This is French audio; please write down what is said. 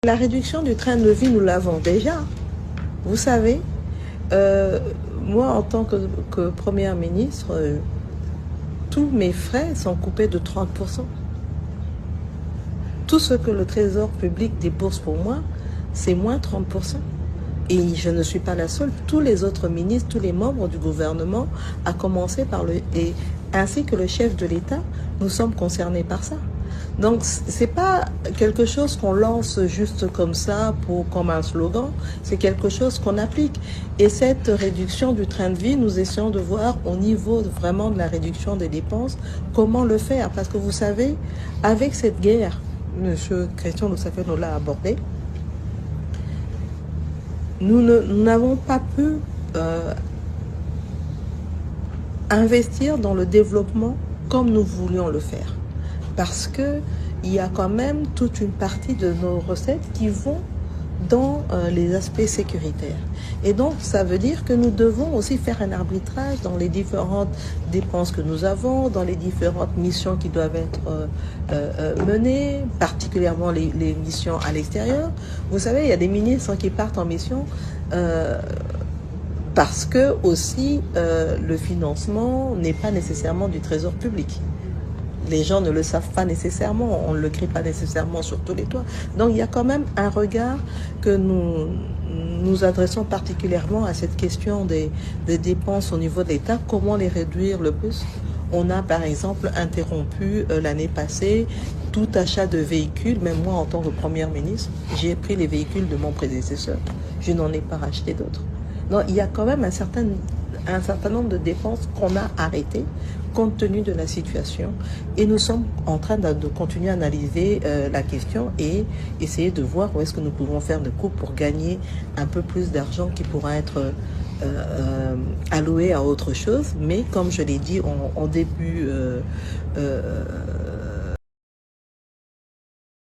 La réduction du train de vie, nous l'avons déjà. Vous savez, moi, en tant que Première ministre, tous mes frais sont coupés de 30%. Tout ce que le Trésor public débourse pour moi, c'est moins 30%. Et je ne suis pas la seule. Tous les autres ministres, tous les membres du gouvernement, à commencer par ainsi que le chef de l'État, nous sommes concernés par ça. Donc, c'est pas quelque chose qu'on lance juste comme ça, comme un slogan, c'est quelque chose qu'on applique. Et cette réduction du train de vie, nous essayons de voir au niveau vraiment de la réduction des dépenses, comment le faire. Parce que vous savez, avec cette guerre, M. Christian nous l'a abordé, nous n'avons pas pu investir dans le développement comme nous voulions le faire. Parce qu'il y a quand même toute une partie de nos recettes qui vont dans les aspects sécuritaires. Et donc, ça veut dire que nous devons aussi faire un arbitrage dans les différentes dépenses que nous avons, dans les différentes missions qui doivent être menées, particulièrement les missions à l'extérieur. Vous savez, il y a des ministres qui partent en mission parce que aussi le financement n'est pas nécessairement du trésor public. Les gens ne le savent pas nécessairement, on ne le crie pas nécessairement sur tous les toits. Donc il y a quand même un regard que nous adressons particulièrement à cette question des dépenses au niveau de l'État, comment les réduire le plus. On a par exemple interrompu l'année passée tout achat de véhicules, même moi en tant que Première ministre, j'ai pris les véhicules de mon prédécesseur, je n'en ai pas racheté d'autres. Donc il y a quand même un certain nombre de dépenses qu'on a arrêtées compte tenu de la situation, et nous sommes en train de continuer à analyser la question et essayer de voir où est-ce que nous pouvons faire de coups pour gagner un peu plus d'argent qui pourra être alloué à autre chose. Mais comme je l'ai dit en début